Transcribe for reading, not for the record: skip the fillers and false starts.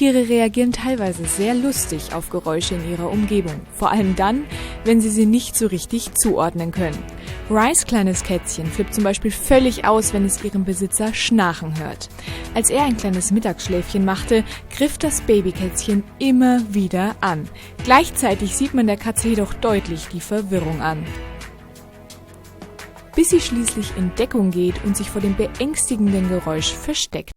Tiere reagieren teilweise sehr lustig auf Geräusche in ihrer Umgebung, vor allem dann, wenn sie nicht so richtig zuordnen können. Rys kleines Kätzchen flippt zum Beispiel völlig aus, wenn es ihren Besitzer schnarchen hört. Als er ein kleines Mittagsschläfchen machte, griff das Babykätzchen immer wieder an. Gleichzeitig sieht man der Katze jedoch deutlich die Verwirrung an. Bis sie schließlich in Deckung geht und sich vor dem beängstigenden Geräusch versteckt.